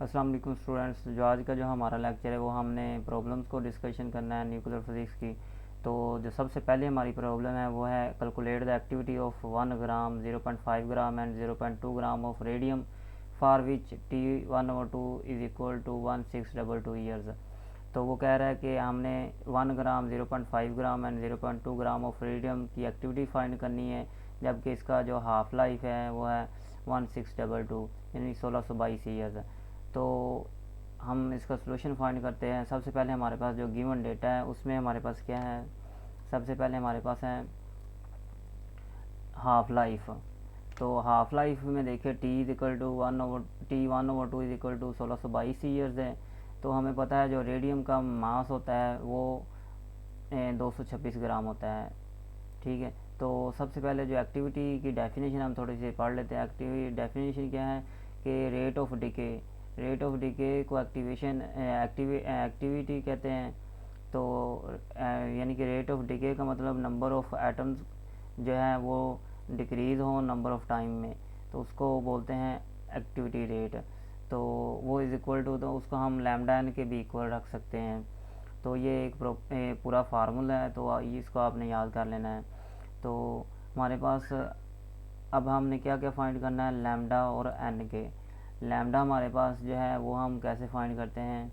अस्सलाम वालेकुम स्टूडेंट्स। जो आज का जो हमारा लेक्चर है वो हमने प्रॉब्लम्स को डिस्कशन करना है न्यूक्लियर फिजिक्स की। तो जो सबसे पहले हमारी प्रॉब्लम है वो है calculate the activity of 1 gram, 0.5 gram and 0.2 gram of radium for which T1/2 is equal to 1622 years. तो वो कह रहा है कि हमने 1 gram, 0.5 gram and 0.2 gram of radium की एक्टिविटी फाइंड करनी है, जबकि इसका जो हाफ लाइफ है वो है 1622 यानी 1622 ईयर्स। तो हम इसका सोल्यूशन फाइंड करते हैं। सबसे पहले हमारे पास जो गिवन डेटा है उसमें हमारे पास क्या है, सबसे पहले हमारे पास है हाफ लाइफ। तो हाफ लाइफ में देखिए T is equal to 1/2 is equal to 1622 years है। तो हमें पता है जो रेडियम का मास होता है वो 226 ग्राम होता है। ठीक है, तो सबसे पहले जो एक्टिविटी की डेफिनेशन हम थोड़ी सी पढ़ लेते हैं। एक्टिविटी डेफिनेशन क्या है कि रेट ऑफ डिके को एक्टिविटी कहते हैं। तो यानी कि रेट ऑफ डिके का मतलब नंबर ऑफ एटम्स जो है वो डिक्रीज़ हो नंबर ऑफ टाइम में, तो उसको बोलते हैं एक्टिविटी रेट। तो वो इज़ इक्वल टू, तो उसको हम लैम्डा एन के भी इक्वल रख सकते हैं। तो ये एक पूरा फार्मूला है, तो इसको आपने याद कर लेना है। तो हमारे पास अब हमने क्या क्या फाइंड करना है, लैम्डा और एन के। लैम्डा हमारे पास जो है वो हम कैसे फाइंड करते हैं,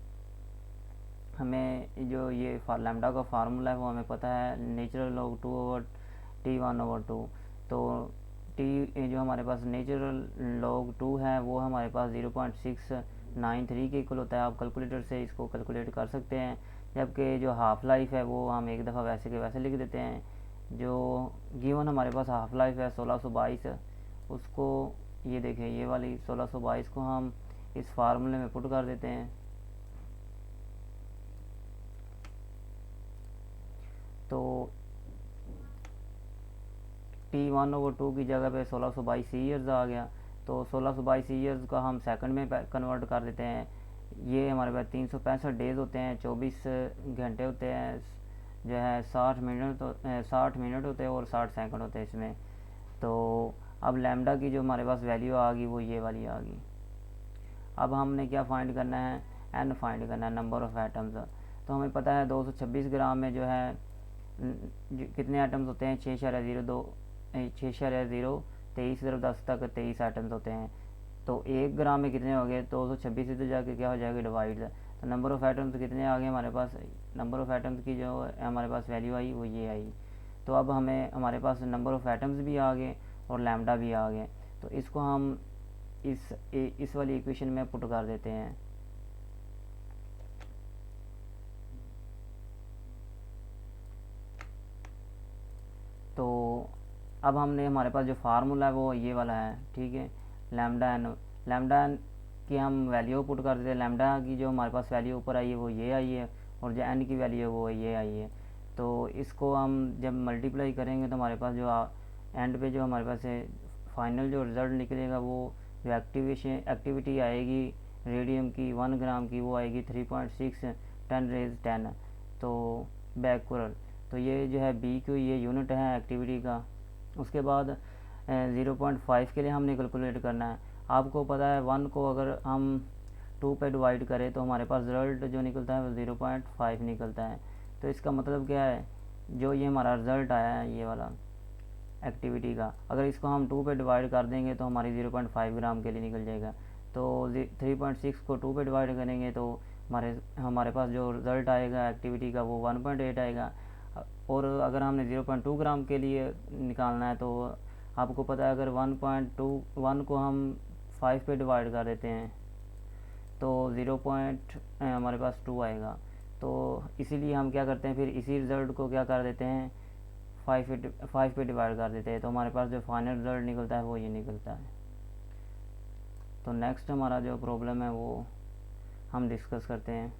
हमें जो ये लैम्डा का फार्मूला है वो हमें पता है, नेचुरल लॉग 2/T1/2। तो टी जो हमारे पास नेचुरल लॉग 2 है वो हमारे पास 0.693 के इक्वल होता है। आप कैलकुलेटर से इसको कैलकुलेट कर सकते हैं। जबकि जो हाफ़ लाइफ है वो हम एक दफ़ा वैसे के वैसे लिख देते हैं। जो गिवन हमारे पास हाफ़ लाइफ है 1622, उसको ये देखें, ये वाली 1622 को हम इस फार्मूले में पुट कर देते हैं। तो T1/2 की जगह पे 1622 ईयर्स आ गया। तो 1622 ईयर्स का हम सेकंड में कन्वर्ट कर देते हैं। ये हमारे पास 365 डेज़ होते हैं, 24 घंटे होते हैं, जो है 60 मिनट होते हैं और 60 सेकंड होते हैं इसमें। तो अब लैम्डा की जो हमारे पास वैल्यू आ गई वो ये वाली आ गई। अब हमने क्या फाइंड करना है, एन फाइंड करना है, नंबर ऑफ़ एटम्स। तो हमें पता है 226 ग्राम में जो है कितने एटम्स होते हैं, 6/0 तक 23 एटम्स होते हैं। तो 1 ग्राम में कितने हो गए, 226 इधर जाके क्या हो जाएगा, डिवाइड। तो नंबर ऑफ़ एटम्स कितने आ गए हमारे पास, नंबर ऑफ़ एटम्स की जो हमारे पास वैल्यू आई वो ये आई। तो अब हमारे पास नंबर ऑफ़ एटम्स भी आ गए और लैम्डा भी आ गए। तो इसको हम इस वाली इक्वेशन में पुट कर देते हैं। तो अब हमने हमारे पास जो फार्मूला है वो ये वाला है, ठीक है। लैम्डा एन की हम वैल्यू पुट कर देते हैं। लैम्डा की जो हमारे पास वैल्यू ऊपर आई है वो ये आई है, और जो एन की वैल्यू है वो ये आई है। तो इसको हम जब मल्टीप्लाई करेंगे तो हमारे पास जो एंड पे जो हमारे पास है फाइनल जो रिज़ल्ट निकलेगा, वो जो एक्टिविटी आएगी रेडियम की 1 ग्राम की, वो आएगी 3.6 10⁻10। तो बैकवर्ड, तो ये जो है बी क्यू ये यूनिट है एक्टिविटी का। उसके बाद 0.5 के लिए हमने कैलकुलेट करना है। आपको पता है 1 को अगर हम 2 पे डिवाइड करें तो हमारे पास रिज़ल्ट जो निकलता है वो 0.5 निकलता है। तो इसका मतलब क्या है, जो ये हमारा रिज़ल्ट आया है ये वाला एक्टिविटी का, अगर इसको हम 2 पे डिवाइड कर देंगे तो हमारी 0.5 ग्राम के लिए निकल जाएगा। तो 3.6 को 2 पे डिवाइड करेंगे तो हमारे पास जो रिज़ल्ट आएगा एक्टिविटी का वो 1.8 आएगा। और अगर हमने 0.2 ग्राम के लिए निकालना है तो आपको पता है अगर 1 को हम 5 पे डिवाइड कर देते हैं तो हमारे पास 2 आएगा। तो इसीलिए हम क्या करते हैं, फिर इसी रिज़ल्ट को क्या कर देते हैं, 5 पे डिवाइड कर देते हैं। तो हमारे पास जो फाइनल रिज़ल्ट निकलता है वो ये निकलता है। तो नेक्स्ट हमारा जो प्रॉब्लम है वो हम डिस्कस करते हैं।